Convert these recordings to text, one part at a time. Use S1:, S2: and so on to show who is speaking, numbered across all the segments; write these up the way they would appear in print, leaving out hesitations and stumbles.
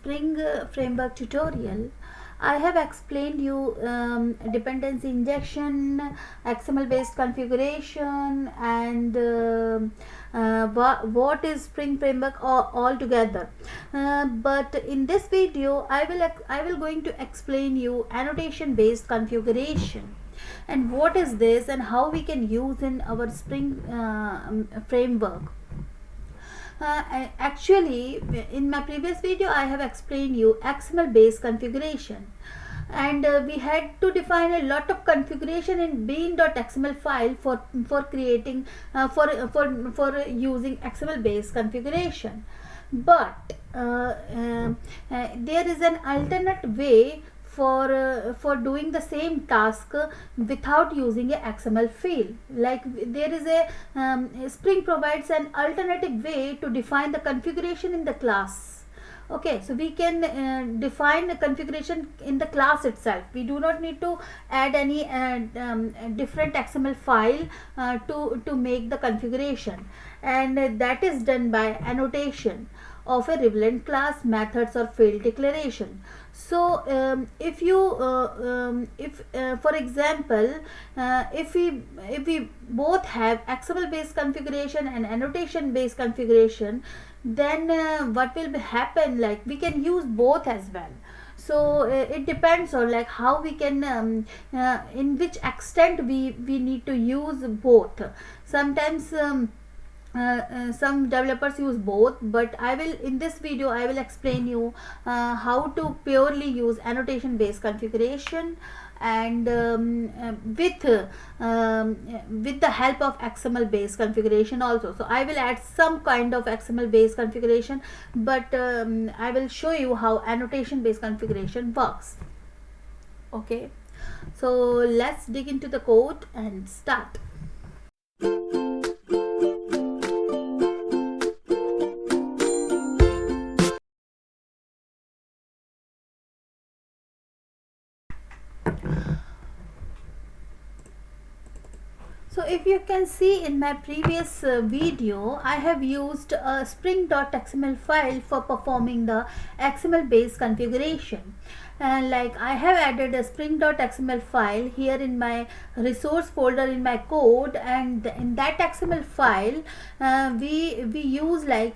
S1: Spring Framework tutorial, I have explained you dependency injection, XML based configuration, and what is Spring Framework all together. But in this video, I will going to explain you annotation based configuration, and what is this and how we can use in our Spring framework. Actually, in my previous video I have explained you XML based configuration, and we had to define a lot of configuration in bean.xml file for creating for using XML based configuration. But there is an alternate way for doing the same task without using a XML field. Like there is a Spring provides an alternative way to define the configuration in the class. Okay, so we can define the configuration in the class itself. We do not need to add any different XML file to make the configuration, and that is done by annotation of a relevant class, methods, or field declaration. So if you for example, if we both have XML based configuration and annotation based configuration, then what will happen, like we can use both as well. So it depends on like how we can in which extent we need to use both. Sometimes some developers use both, but I will, in this video I will explain you how to purely use annotation based configuration, and with the help of XML based configuration also. So I will add some kind of XML based configuration, but I will show you how annotation based configuration works. Okay, so let's dig into the code and start. So if you can see in my previous video, I have used a spring.xml file for performing the XML based configuration. Like I have added a spring.xml file here in my resource folder in my code, and in that XML file we use like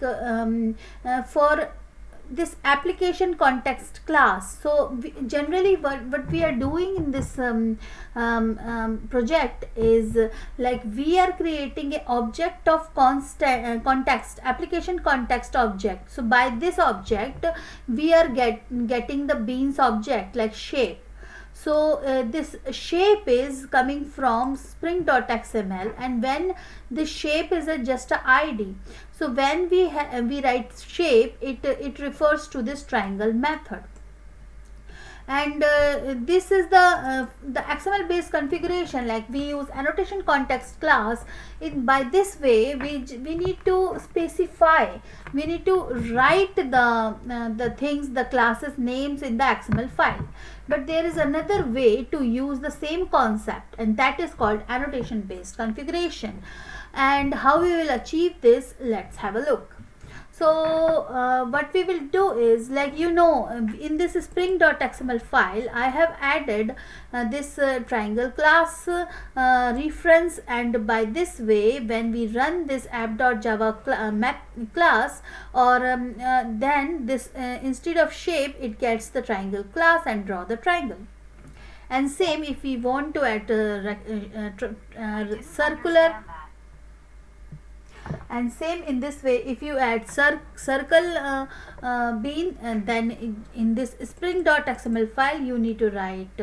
S1: for this application context class. So generally what we are doing in this project is like we are creating a object of context, application context object. So by this object we are getting the beans object like shape. So this shape is coming from spring.xml, and when the shape is just a id, so when we write shape, it refers to this triangle method. And this is the XML based configuration. Like we use annotation context class. By this way we need to specify, we need to write the things, the classes names in the XML file. But there is another way to use the same concept, and that is called annotation based configuration. And how we will achieve this, let's have a look. So what we will do is, like in this spring.xml file I have added this triangle class reference, and by this way when we run this app.java class, or then this instead of shape it gets the triangle class and draw the triangle. And same if we want to add circular, and same in this way if you add circle bean, and then in this spring.xml file you need to write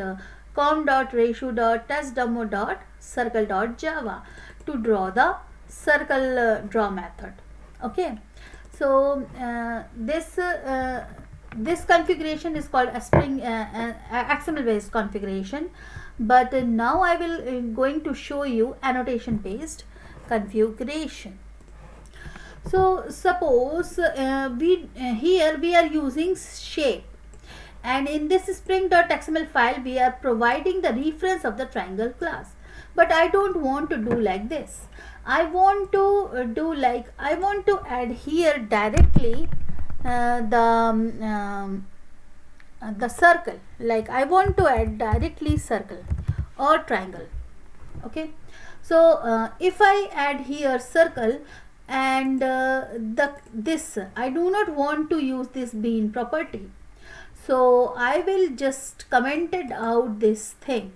S1: com.reshu.testdemo.circle.java to draw the circle draw method. Okay, so this configuration is called a Spring XML based configuration. But now I will going to show you annotation based configuration. So suppose here we are using shape, and in this spring.xml file we are providing the reference of the triangle class. But I don't want to do like this. I want to do like, I want to add here directly the circle, like I want to add directly circle or triangle. Okay, so if I add here circle and this, I do not want to use this bean property, so I will just comment it out this thing.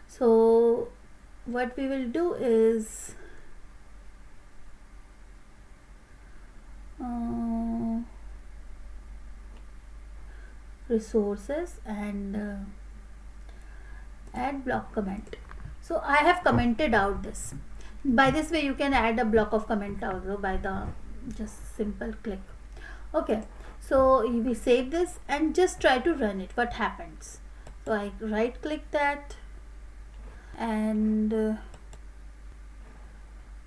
S1: So what we will do is resources and add block comment. So I have commented out this. By this way you can add a block of comment also by the just simple click. Okay, so we save this and just try to run it. What happens? So I right click that and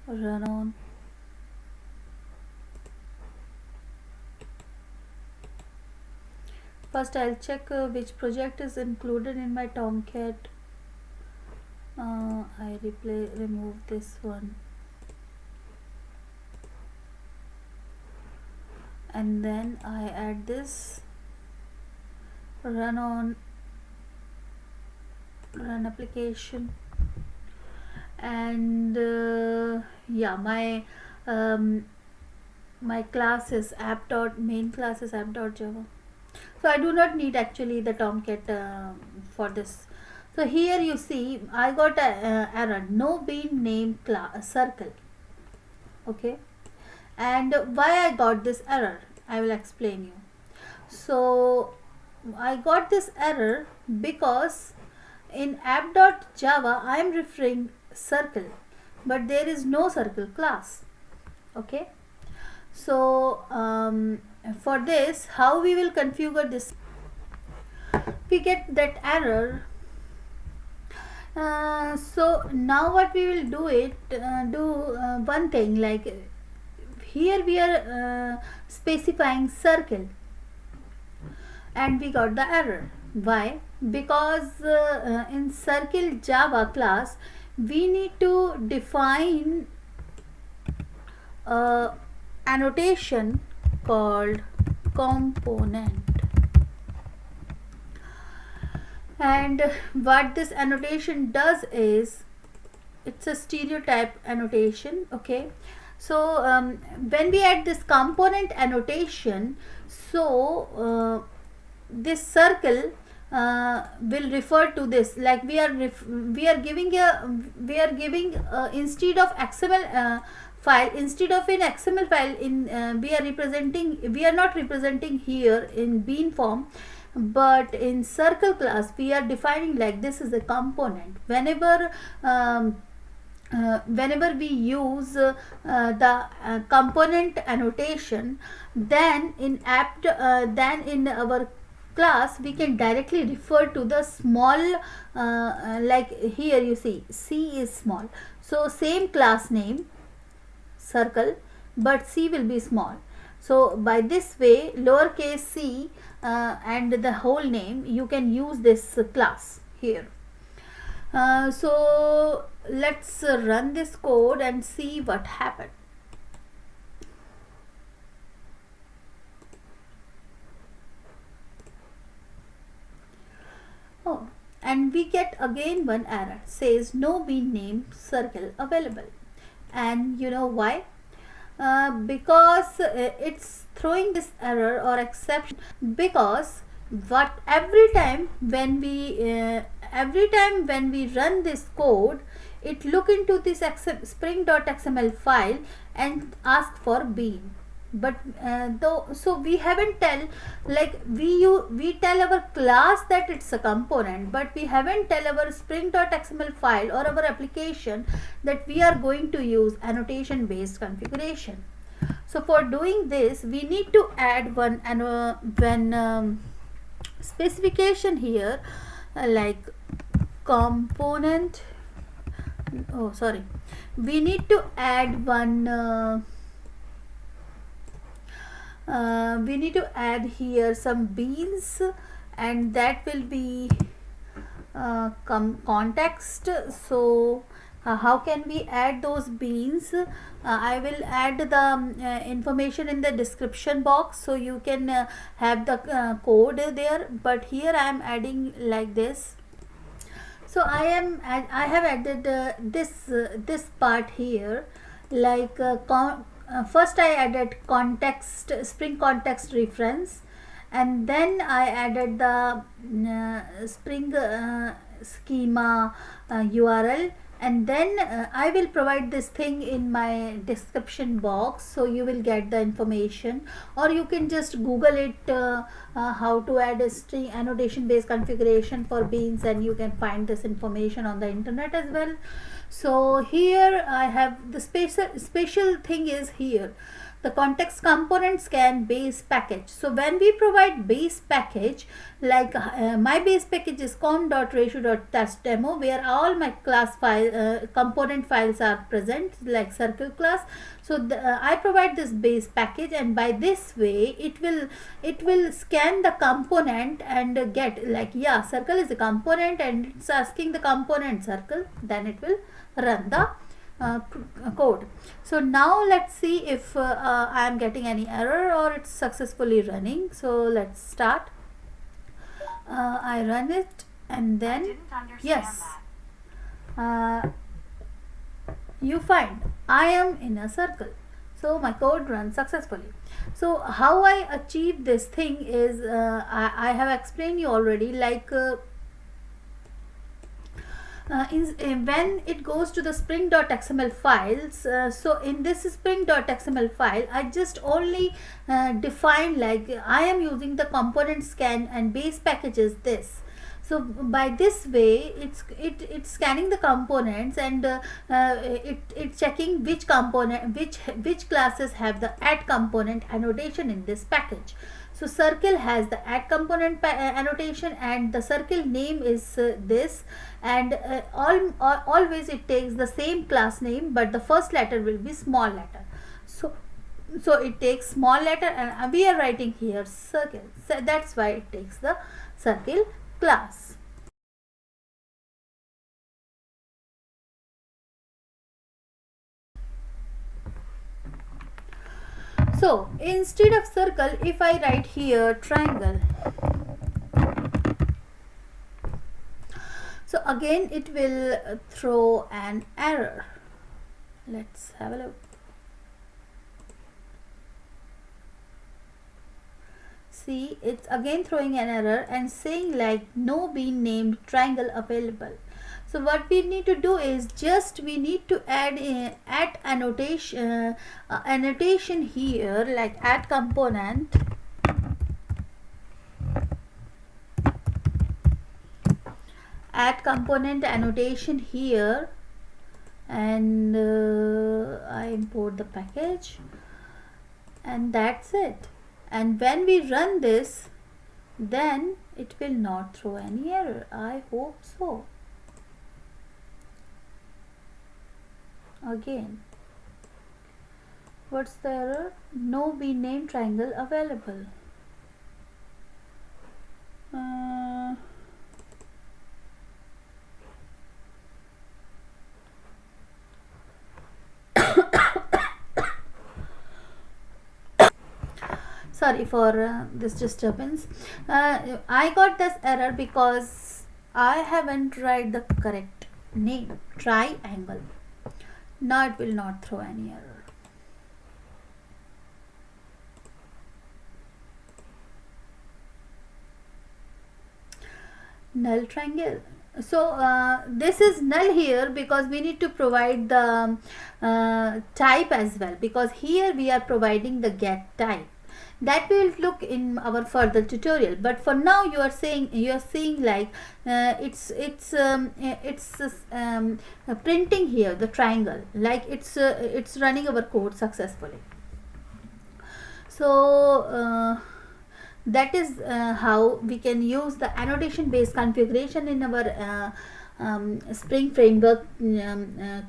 S1: run on. First I'll check which project is included in my Tomcat. I remove this one, and then I add this, run on, run application, and yeah, my my class is main class is app.java. So I do not need actually the Tomcat for this. So here you see I got a error, no bean name circle. Okay, and why I got this error, I will explain you. So I got this error because in app.java I am referring circle, but there is no circle class. Okay, so for this, how we will configure this? We get that error. So now what we will do one thing, like here we are specifying circle and we got the error. Why? Because in circle Java class we need to define annotation called component. And what this annotation does is, it's a stereotype annotation. Okay, so when we add this component annotation, so this circle will refer to this, like we are giving instead of XML file, instead of in XML file, in we are not representing here in bean form, but in circle class we are defining like this is a component. Whenever we use the component annotation, then in our class we can directly refer to the small like here you see C is small, so same class name circle, but C will be small. So by this way, lowercase c and the whole name, you can use this class here. So let's run this code and see what happened. Oh, and we get again one error, says no bean name circle available. And you know why? Because it's throwing this error or exception, because every time when we run this code, it look into this spring.xml file and ask for bean. But so we haven't tell, like we tell our class that it's a component, but we haven't tell our spring.xml file or our application that we are going to use annotation based configuration. So for doing this, we need to add one specification here, like component. Oh, sorry. We need to add one. We need to add here some beans, and that will be context. So How can we add those beans? I will add the information in the description box, so you can have the code there, but here I am adding like this. So I have added this part here, like first I added context, spring context reference, and then I added the spring schema URL, and then I will provide this thing in my description box, so you will get the information, or you can just google it, how to add a string annotation based configuration for beans, and you can find this information on the internet as well. So here I have the special thing is here, the context component scan base package. So when we provide base package, like my base package is com.reshu.testdemo, where all my class file component files are present, like circle class. So I provide this base package, and by this way it will scan the component and get, like, yeah, circle is a component and it's asking the component circle, then it will run the code. So now let's see if I am getting any error or it's successfully running. So let's start. I run it, and then yes, you find I am in a circle. So my code runs successfully. So how I achieve this thing is, I have explained you already, like when it goes to the spring.xml files, so in this spring.xml file I just only define, like, I am using the component scan and base package is this. So by this way it's scanning the components, and it's checking which component, which classes have the add component annotation in this package. So circle has the add component annotation, and the circle name is this, and always it takes the same class name, but the first letter will be small letter. So it takes small letter, and we are writing here circle, so that's why it takes the circle class. So instead of circle, if I write here triangle, so again it will throw an error. Let's have a look. See, it's again throwing an error and saying like no bean named triangle available. So what we need to do is just we need to add annotation here, like add component, annotation here, and I import the package, and that's it. And when we run this, then it will not throw any error. I hope so. Again, what's the error? No bean name triangle available. Sorry for this disturbance. I got this error because I haven't write the correct name, triangle. Now it will not throw any error. Null triangle. So this is null here because we need to provide the type as well, because here we are providing the get type. That we will look in our further tutorial, but for now you are seeing like it's printing here the triangle, like it's running our code successfully. So that is how we can use the annotation based configuration in our Spring framework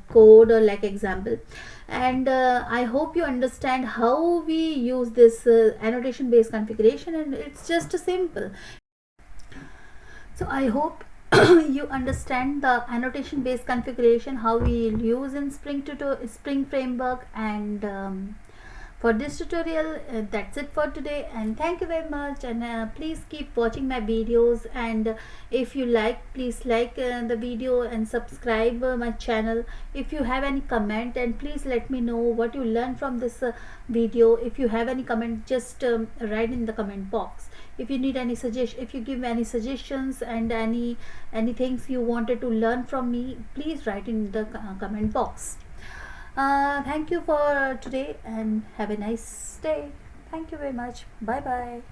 S1: code, or like example. And I hope you understand how we use this annotation based configuration, and it's just simple. So I hope you understand the annotation based configuration, how we use in Spring framework. And for this tutorial, that's it for today, and thank you very much. And please keep watching my videos, and if you like, please like the video and subscribe my channel. If you have any comment, and please let me know what you learned from this video. If you have any comment, just write in the comment box. If you need any suggestion, if you give any suggestions and any things you wanted to learn from me, please write in the comment box. Thank you for today, and have a nice day. Thank you very much. Bye bye.